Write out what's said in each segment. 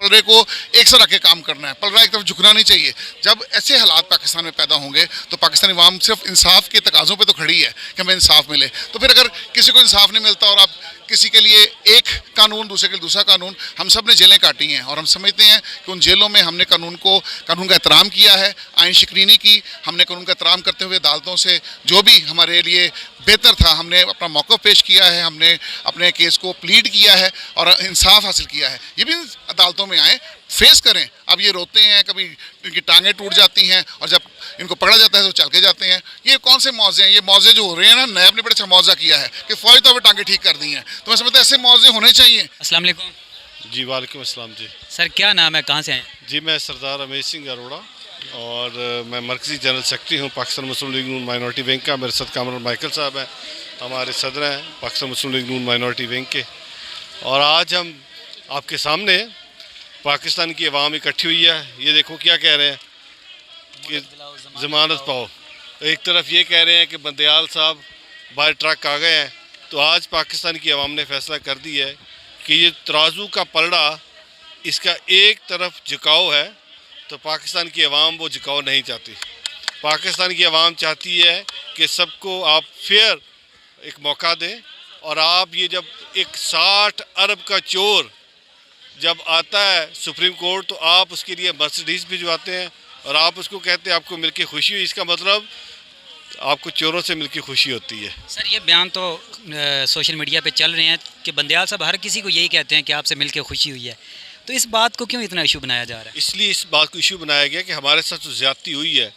पलड़े को एक सा रख के काम करना है, पलड़ा एक तरफ झुकना नहीं चाहिए। जब ऐसे हालात पाकिस्तान में पैदा होंगे तो पाकिस्तानी अवाम सिर्फ इंसाफ के तकाज़ों पे तो खड़ी है कि हमें इंसाफ मिले। तो फिर अगर किसी को इंसाफ नहीं मिलता और आप किसी के लिए एक कानून, दूसरे के लिए दूसरा कानून, हम सब ने जेलें काटी हैं और हम समझते हैं कि उन जेलों में हमने कानून का एहतराम किया है, आइन शिकनी नहीं की। हमने कानून का एहतराम करते हुए अदालतों से जो भी हमारे लिए बेहतर था हमने अपना मौक़िफ़ पेश किया है, हमने अपने केस को प्लीड किया है और इंसाफ हासिल किया है। ये भी अदालतों में आए, फेस करें। अब ये रोते हैं, कभी इनकी टांगें टूट जाती हैं और जब इनको पकड़ा जाता है तो चल के जाते हैं। ये कौन से मौजे हैं? ये मौजे जो हो रहे हैं ना, नैब ने बड़ा अच्छा मौजा किया है कि फ़ौरी तौर पर टांगें ठीक कर दी हैं। तो मैं समझता हूँ ऐसे मौजे होने चाहिए। अस्सलाम वालेकुम। जी वालेकुम अस्सलाम जी। सर क्या नाम है, कहाँ से हैं? जी मैं सरदार रमेश सिंह अरोड़ा और मैं मरकज़ी जनरल सेक्रेटरी हूँ पाकिस्तान मुस्लिम लीग नून माइनॉरिटी विंग का। मेरे साथ कामरान माइकल साहब हैं, हमारे सदर हैं पाकिस्तान मुस्लिम लीग नून माइनॉरिटी विंग के। और आज हम आपके सामने पाकिस्तान की अवाम इकट्ठी हुई है। ये देखो क्या कह रहे हैं कि ज़मानत पाओ। एक तरफ ये कह रहे हैं कि बंदयाल साहब बाहर ट्रक आ गए हैं। तो आज पाकिस्तान की अवाम ने फैसला कर दिया है कि ये तराजू का पलड़ा, इसका एक तरफ झुकाव है तो पाकिस्तान की अवाम वो झुकाव नहीं चाहती। पाकिस्तान की अवाम चाहती है कि सबको आप फेयर एक मौका दें। और आप ये जब एक 60 अरब का चोर जब आता है सुप्रीम कोर्ट तो आप उसके लिए मर्सिडीज़ भिजवाते हैं और आप उसको कहते हैं आपको मिलके खुशी हुई। इसका मतलब आपको चोरों से मिलके खुशी होती है। सर ये बयान तो सोशल मीडिया पे चल रहे हैं कि बंदयाल साहब हर किसी को यही कहते हैं कि आपसे मिलके खुशी हुई है। तो इस बात को क्यों इतना इशू बनाया जा रहा है? इसलिए इस बात को इशू बनाया गया कि हमारे साथ जो ज़्यादती हुई है,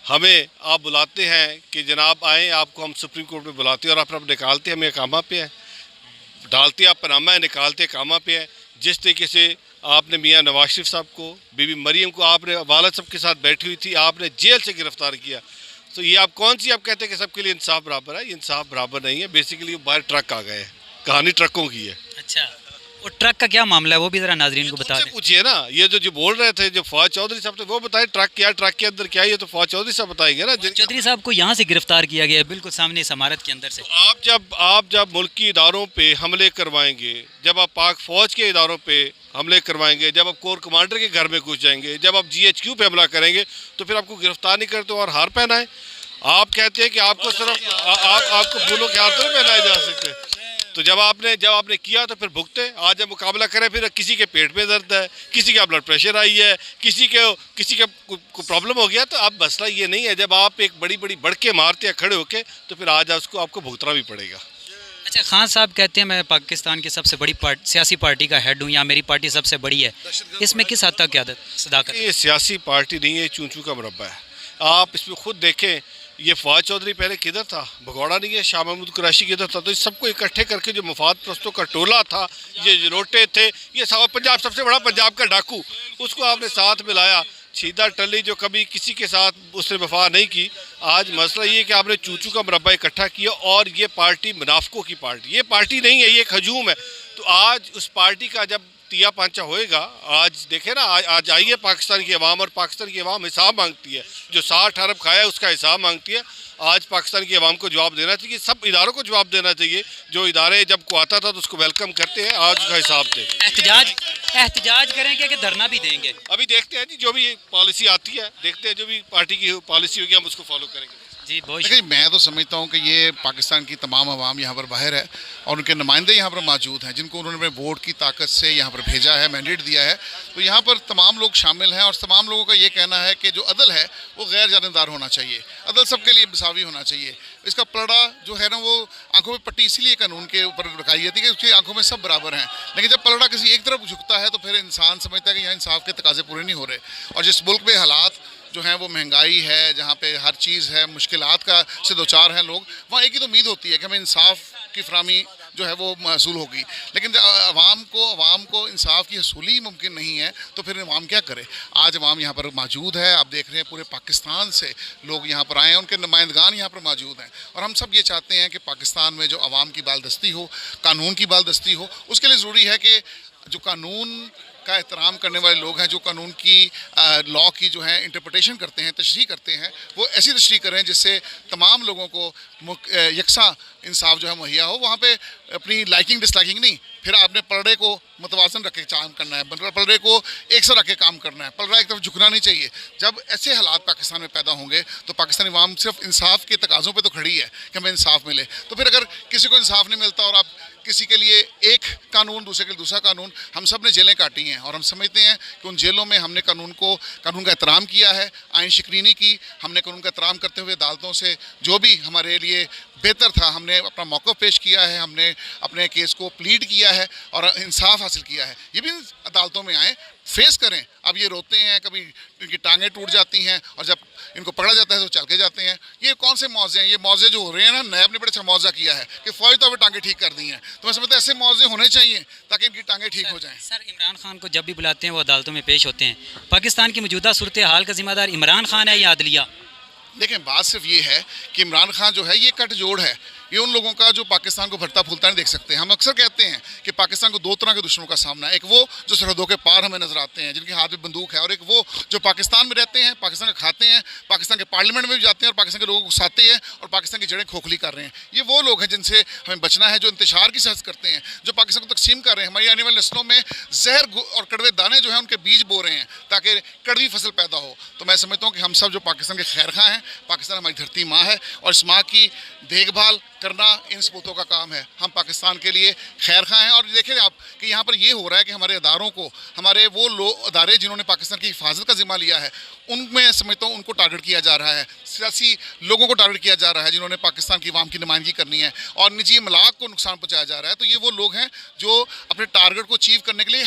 हमें आप बुलाते हैं कि जनाब आएँ, आपको हम सुप्रीम कोर्ट में बुलाते हैं और आप निकालते हैं, हमें कामा पे है, डालते आप पनामा है, निकालते कामा पे है। जिस तरीके से आपने मियाँ नवाज शरीफ साहब को, बीबी मरीम को आपने वालिद साहब के साथ बैठी हुई थी, आपने जेल से गिरफ्तार किया। तो ये आप कौन सी आप कहते हैं कि सबके लिए इंसाफ बराबर है? ये इंसाफ बराबर नहीं है। बेसिकली बाहर ट्रक आ गए हैं, कहानी ट्रकों की है। अच्छा, वो ट्रक का क्या मामला है वो भी ज़रा नाजरीन को बता दें। पूछिए ना, ये जो बोल रहे थे जो फवाद चौधरी साहब थे वो बताए ट्रक क्या, ट्रक के अंदर क्या, ये तो फवाद चौधरी साहब बताएंगे ना। चौधरी साहब को यहाँ से गिरफ्तार किया गया है, बिल्कुल सामने इस इमारत के अंदर से। आप जब मुल्की इदारों पे हमले करवाएंगे, जब आप पाक फौज के इदारों पे हमले करवाएंगे, जब आप कोर कमांडर के घर में घुस जाएंगे, जब आप GHQ पे हमला करेंगे तो फिर आपको गिरफ्तार नहीं करते और हार पहनाए। आप कहते हैं कि आपको सिर्फ आपको फूलों के हार तो नहीं पहनाए जा सकते। तो जब आपने किया तो फिर भुगते। आज जब मुकाबला करें, फिर किसी के पेट में दर्द है, किसी का ब्लड प्रेशर आई है, किसी का को प्रॉब्लम हो गया। तो अब मसला ये नहीं है, जब आप एक बड़ी बढ़ के मारते हैं खड़े होके तो फिर आज आपको भुगतना भी पड़ेगा। अच्छा, खान साहब कहते हैं मैं पाकिस्तान की सबसे बड़ी सियासी पार्टी का हेड हूँ या मेरी पार्टी सबसे बड़ी है। इसमें किस हद तक क्या सदाकत? ये सियासी पार्टी नहीं है, चूं चूं का मुरब्बा है। आप इसमें खुद देखें, ये फवाद चौधरी पहले किधर था? भगौड़ा नहीं है। शाह महमूद कुरैशी किधर था? तो इस सबको इकट्ठे करके जो मुफाद परस्तों का टोला था, ये रोटे थे, ये पंजाब सबसे बड़ा पंजाब का डाकू, उसको आपने साथ मिलाया। सीधा टली जो कभी किसी के साथ उसने वफा नहीं की। आज मसला ये कि आपने चूचू का मुरब्बा इकट्ठा किया और ये पार्टी मुनाफिकों की पार्टी, ये पार्टी नहीं है, ये एक हजूम है। तो आज उस पार्टी का जब तिया पांचा होएगा, आज देखे ना, आज आई है पाकिस्तान की अवाम और पाकिस्तान की अवाम हिसाब मांगती है। जो 60 अरब खाया है उसका हिसाब मांगती है। आज पाकिस्तान की अवाम को जवाब देना चाहिए, सब इदारों को जवाब देना चाहिए। जो इदारे जब को आता था तो उसको वेलकम करते हैं, आज उसका हिसाब दें। एहतजाज करेंगे कि धरना भी देंगे? अभी देखते हैं जी, जो भी पॉलिसी आती है देखते हैं, जो भी पार्टी की पॉलिसी होगी हम उसको फॉलो करेंगे। जी बहुत। देखिए, मैं तो समझता हूँ कि ये पाकिस्तान की तमाम अवाम यहाँ पर बाहर है और उनके नुमाइंदे यहाँ पर मौजूद हैं जिनको उन्होंने अपने वोट की ताकत से यहाँ पर भेजा है, मैंडेट दिया है। तो यहाँ पर तमाम लोग शामिल हैं और तमाम लोगों का ये कहना है कि जो अदल है वो गैर जानिबदार होना चाहिए, अदल सबके लिए मसावी होना चाहिए। इसका पलड़ा जो है ना, वो आंखों में पट्टी इसीलिए कानून के ऊपर रखाई जाती है कि उसकी आंखों में सब बराबर हैं। लेकिन जब पलड़ा किसी एक तरफ झुकता है तो फिर इंसान समझता है कि यहाँ इंसाफ के तकाजे पूरे नहीं हो रहे। और जिस मुल्क में हालात जो हैं वो महंगाई है, जहाँ पे हर चीज़ है, मुश्किलात का से दो चार हैं लोग, वहाँ एक ही तो उम्मीद होती है कि हमें इंसाफ की फरामी जो है वो महसूल होगी। लेकिन अवाम को इंसाफ की हसूली मुमकिन नहीं है तो फिर अवाम क्या करे? आज अवाम यहाँ पर मौजूद है, आप देख रहे हैं पूरे पाकिस्तान से लोग यहाँ पर आए हैं, उनके नुमाइंदगान यहाँ पर मौजूद हैं। और हम सब ये चाहते हैं कि पाकिस्तान में जो अवाम की बालदस्ती हो, कानून की बालदस्ती हो, उसके लिए ज़रूरी है कि जो कानून का एहतराम करने वाले लोग हैं, जो कानून की लॉ की जो है इंटरप्रटेशन करते हैं, तशरीह करते हैं, वो ऐसी तशरीह करें जिससे तमाम लोगों को यकसा इंसाफ जो है मुहैया हो। वहाँ पे अपनी लाइकिंग डिसलाइकिंग नहीं, फिर आपने पलड़े को मतवाजन रख के काम करना है, पलड़े को एक सा रख के काम करना है, पलड़ा एक तरफ झुकना नहीं चाहिए। जब ऐसे हालात पाकिस्तान में पैदा होंगे तो पाकिस्तानी अवाम सिर्फ इंसाफ के तकाज़ों पे तो खड़ी है कि हमें इंसाफ मिले। तो फिर अगर किसी को इंसाफ नहीं मिलता और आप किसी के लिए एक कानून, दूसरे के लिए दूसरा कानून, हम सब ने जेलें काटी हैं और हम समझते हैं कि उन जेलों में हमने कानून का एहतराम किया है, आइन शिकरी नहीं की, हमने कानून का एहतराम करते हुए अदालतों से जो भी हमारे लिए बेहतर था हमने अपना मौक़िफ़ पेश किया है, हमने अपने केस को प्लीड किया है और इंसाफ हासिल किया है। ये भी अदालतों में आए, फेस करें। अब ये रोते हैं, कभी इनकी टांगें टूट जाती हैं और जब इनको पकड़ा जाता है तो चल के जाते हैं। ये कौन से मौज़े हैं? ये मौज़े जो हो रहे हैं ना, नैब ने बड़ा अच्छा मौज़ा किया है कि फ़ौरी तौर पर टांगें ठीक कर दी हैं। तो मैं समझता हूँ ऐसे मौज़े होने चाहिए ताकि इनकी टांगें ठीक हो जाएँ। सर, इमरान खान को जब भी बुलाते हैं वो अदालतों में पेश होते हैं। पाकिस्तान की मौजूदा सूरत हाल का जिम्मेदार इमरान खान है या अदलिया? देखें, बात सिर्फ ये है कि इमरान खान जो है ये कट जोड़ है, ये उन लोगों का जो पाकिस्तान को भरता फूलता नहीं देख सकते। हम अक्सर कहते हैं कि पाकिस्तान को दो तरह के दुश्मनों का सामना है, एक वो जो सरहदों के पार हमें नजर आते हैं, जिनके हाथ में बंदूक है, और एक वो जो पाकिस्तान में रहते हैं, पाकिस्तान का खाते हैं, पाकिस्तान के पार्लियामेंट में भी जाते हैं और पाकिस्तान के लोगों को उकसाते हैं और पाकिस्तान की जड़ें खोखली कर रहे हैं। ये वो लोग हैं जिनसे हमें बचना है, जो इंतशार की सियासत करते हैं, जो पाकिस्तान को तकसीम कर रहे हैं, हमारी आने वाली नस्लों में जहर और कड़वे दाने जो हैं उनके बीज बो रहे हैं ताकि कड़वी फसल पैदा हो। तो मैं समझता हूँ कि हम सब जो पाकिस्तान के खैर खां हैं, पाकिस्तान हमारी धरती माँ है और इस माँ की देखभाल करना इन सबूतों का काम है। हम पाकिस्तान के लिए खैर खां हैं और देखें आप कि यहाँ पर ये हो रहा है कि हमारे अदारों को, हमारे वो लोग अदारे जिन्होंने पाकिस्तान की हिफाजत का जिम्मा लिया है, उनमें समझता हूँ उनको टारगेट किया जा रहा है, सियासी लोगों को टारगेट किया जा रहा है जिन्होंने पाकिस्तान की अवाम की नुमाइंदगी करनी है और निजी मलाक को नुकसान पहुँचाया जा रहा है। तो ये वो लोग हैं जो अपने टारगेट को अचीव करने के लिए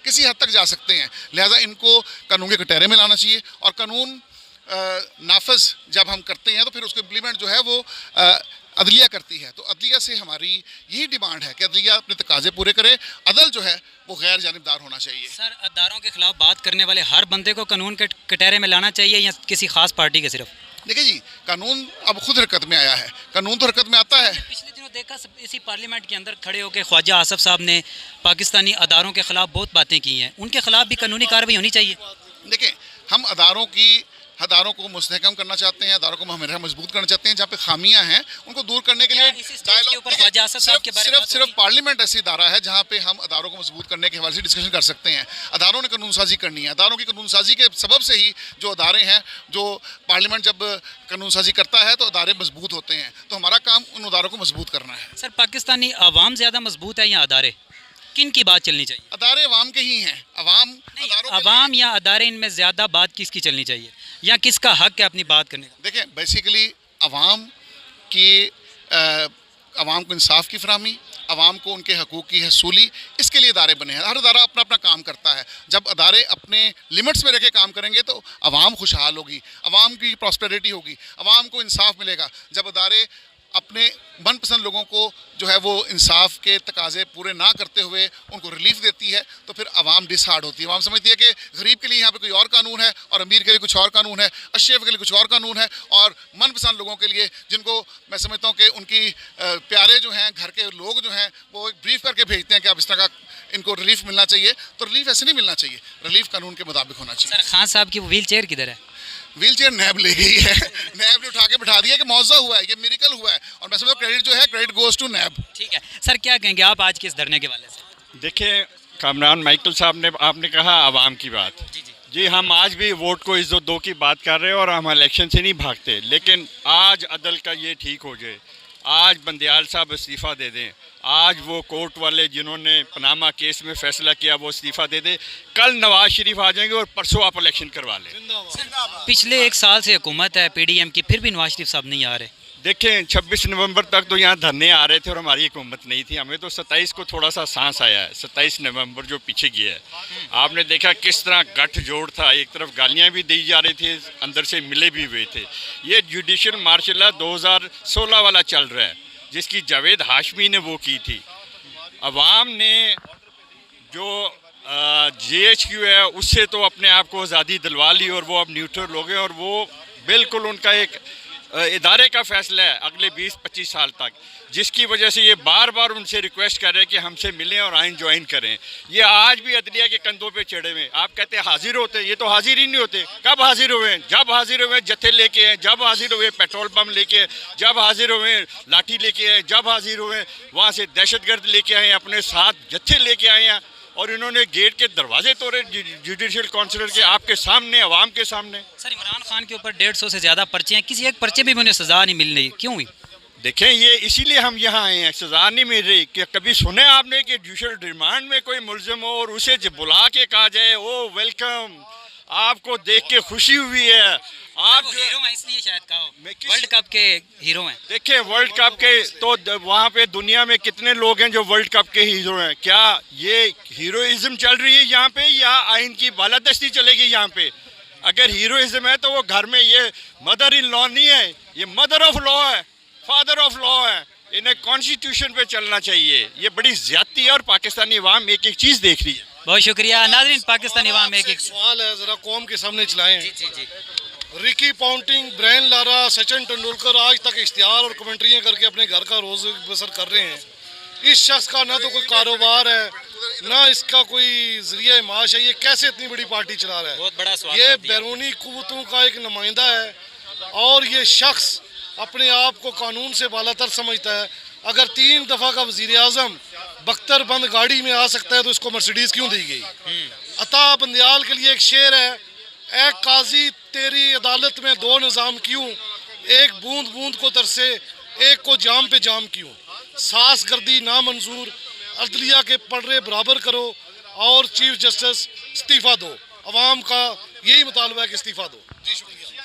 किसी हद तक जा सकते हैं। लिहाजा इनको कानून के कटहरे में लाना चाहिए और कानून नाफज जब हम करते हैं तो फिर उसको इम्प्लीमेंट जो है वो अदलिया करती है। तो अदलिया से हमारी यही डिमांड है कि अदलिया अपने तकाजे पूरे करे, अदल जो है वो गैर जानिबदार होना चाहिए। सर, अदारों के खिलाफ बात करने वाले हर बंदे को कानून के कटहरे में लाना चाहिए या किसी खास पार्टी के सिर्फ? देखिए जी, कानून अब खुद हरकत में आया है, कानून तो हरकत में आता है। पिछले दिनों देखा इसी पार्लियामेंट के अंदर खड़े होकर ख्वाजा आसफ साहब ने पाकिस्तानी अदारों के खिलाफ बहुत बातें की हैं, उनके खिलाफ भी कानूनी कार्रवाई होनी चाहिए। देखें, हम अदारों को मुस्तहकम करना चाहते हैं, अदारों को हमेशा मजबूत करना चाहते हैं। जहाँ पे खामियां हैं उनको दूर करने के लिए सिर्फ पार्लियामेंट ऐसी इदारा है जहाँ पे हम अदारों को मजबूत करने के हवाले से डिस्कशन कर सकते हैं। अदारों ने कानून साजी करनी है, अदारों की कानून साजी के सबब से ही जो अदारे हैं, जो पार्लियामेंट जब कानून साजी करता है तो अदारे मजबूत होते हैं। तो हमारा काम उन अदारों को मजबूत करना है। सर, पाकिस्तानी अवाम ज़्यादा मजबूत है या अदारे? किन की बात चलनी चाहिए? अदारे अवाम के ही हैं। अवाम या अदारे, इनमें ज़्यादा बात किसकी चलनी चाहिए या किसका हक है अपनी बात करने का? देखें, बेसिकली अवाम को इंसाफ की फराहमी, अवाम को उनके हकूक़ की हसूली, इसके लिए अदारे बने हैं। हर अदारा अपना अपना काम करता है। जब अदारे अपने लिमिट्स में रह के काम करेंगे तो अवाम खुशहाल होगी, अवाम की प्रॉस्पेरिटी होगी, अवाम को इंसाफ मिलेगा। जब अदारे अपने मनपसंद लोगों को जो है वो इंसाफ के तकाजे पूरे ना करते हुए उनको रिलीफ देती है तो फिर अवाम डिसहार्ड होती है। अवाम समझती है कि गरीब के लिए यहाँ पे कोई और कानून है और अमीर के लिए कुछ और कानून है, अशरफ के लिए कुछ और कानून है, और मनपसंद लोगों के लिए, जिनको मैं समझता हूँ कि उनकी प्यारे जो हैं, घर के लोग जो हैं, वो एक ब्रीफ करके भेजते हैं कि अब इस तरह का इनको रिलीफ मिलना चाहिए। तो रिलीफ ऐसे नहीं मिलना चाहिए, रिलीफ कानून के मुताबिक होना चाहिए। सर, खान साहब की व्हील चेयर किधर है? व्हील चेयर नैब ले गई है, नैब ने उठा के बिठा दिया कि मौजा हुआ है, ये मिरेकल हुआ है, और मैं समझता हूँ क्रेडिट जो है क्रेडिट गोज टू नैब। ठीक है सर, क्या कहेंगे आप आज के इस धरने के वाले से? देखिए, कामरान माइकल साहब ने आपने कहा आवाम की बात। जी, हम आज भी वोट को इज्जत दो की बात कर रहे हैं और हम इलेक्शन से नहीं भागते, लेकिन आज अदल का ये ठीक हो जाए, आज बंदियाल साहब इस्तीफ़ा दे दें, आज वो कोर्ट वाले जिन्होंने पनामा केस में फ़ैसला किया वो इस्तीफ़ा दे दे, कल नवाज शरीफ आ जाएंगे और परसों आप इलेक्शन करवा लें। पिछले 1 साल से हुकूमत है PDM की, फिर भी नवाज शरीफ साहब नहीं आ रहे। देखें, 26 नवंबर तक तो यहाँ धरने आ रहे थे और हमारी हुकूमत नहीं थी। हमें तो 27 को थोड़ा सा सांस आया है, 27 नवंबर जो पीछे गया है। आपने देखा किस तरह गठजोड़ था, एक तरफ गालियाँ भी दी जा रही थी, अंदर से मिले भी हुए थे। ये जुडिशल मार्शल 2016 वाला चल रहा है, जिसकी जावेद हाशमी ने वो की थी। अवाम ने जो GHQ है उससे तो अपने आप को आज़ादी दिलवा ली और वो अब न्यूट्रल हो गए और वो बिल्कुल उनका एक इदारे का फैसला है अगले 20-25 साल तक, जिसकी वजह से ये बार बार उनसे रिक्वेस्ट कर रहे हैं कि हमसे मिलें और आइन ज्वाइन करें। ये आज भी अदलिया के कंधों पे चढ़े हुए। आप कहते हैं हाजिर होते, ये तो हाजिर ही नहीं होते। कब हाजिर हुए? जब हाजिर हुए जत्थे लेके आए, जब हाजिर हुए पेट्रोल पम्प लेके आए, जब हाजिर हुए लाठी लेके आए, जब हाजिर हुए वहाँ से दहशतगर्द लेके आए, अपने साथ जत्थे लेके आए हैं और इन्होंने गेट के दरवाजे तोड़े जुडिशल काउंसिलर के, आपके सामने, अवाम के सामने। सर इमरान खान के ऊपर 150 से ज़्यादा पर्चे हैं, किसी एक पर्चे में भी उन्हें सज़ा नहीं मिल रही, क्यों हुई? देखें, ये इसीलिए हम यहाँ आए हैं, सजा नहीं मिल रही। कि कभी सुने आपने कि जुडिशल रिमांड में कोई मुलजिम हो और उसे बुला के कहा जाए ओ वेलकम, आपको देख के खुशी हुई है, आप हीरो हैं इसलिए शायद कहा हो, मैं वर्ल्ड कप के हीरो हैं। देखिए वर्ल्ड कप के तो वहाँ पे दुनिया में कितने लोग हैं जो वर्ल्ड कप के हीरो हैं? क्या ये हीरोइज्म चल रही है यहाँ पे या आइन की बालादस्ती चलेगी यहाँ पे? अगर हीरोइज्म है तो वो घर में, ये मदर इन लॉ नहीं है, ये मदर ऑफ लॉ है, फादर ऑफ लॉ है। इन्हें कॉन्स्टिट्यूशन पे चलना चाहिए। ये बड़ी ज्यादती है और पाकिस्तानी अवाम एक एक चीज़ देख रही है। बहुत शुक्रिया नाज़रीन, पाकिस्तानी अवाम एक सवाल है, जरा कौम के सामने चलाएं। जी Ricky Ponting, Brian Lara, Sachin Tendulkar आज तक इश्तिहार और कमेंट्रियाँ करके अपने घर का रोज बसर कर रहे हैं। इस शख्स का ना तो कोई कारोबार है, ना इसका कोई जरिया माश है। ये कैसे इतनी बड़ी पार्टी चला रहा है? बहुत बड़ा सवाल ये कर दिया। बैरूनी कुव्वतों का एक नुमाइंदा है और ये शख्स अपने आप को कानून से बालातर समझता है। अगर 3 दफ़ा का वज़ीर आज़म बख्तर बंद गाड़ी में आ सकता है तो इसको मर्सिडीज़ क्यों दी गई? अता बंदियाल के लिए एक शेर है, ए काजी तेरी अदालत में 2 निज़ाम क्यों, एक बूंद बूंद को तरसे, एक को जाम पे जाम क्यों, सास गर्दी ना मंजूर, अदलिया के पड़े बराबर करो और चीफ जस्टिस इस्तीफ़ा दो। अवाम का यही मुतालबा है कि इस्तीफ़ा दो। जी शुक्रिया।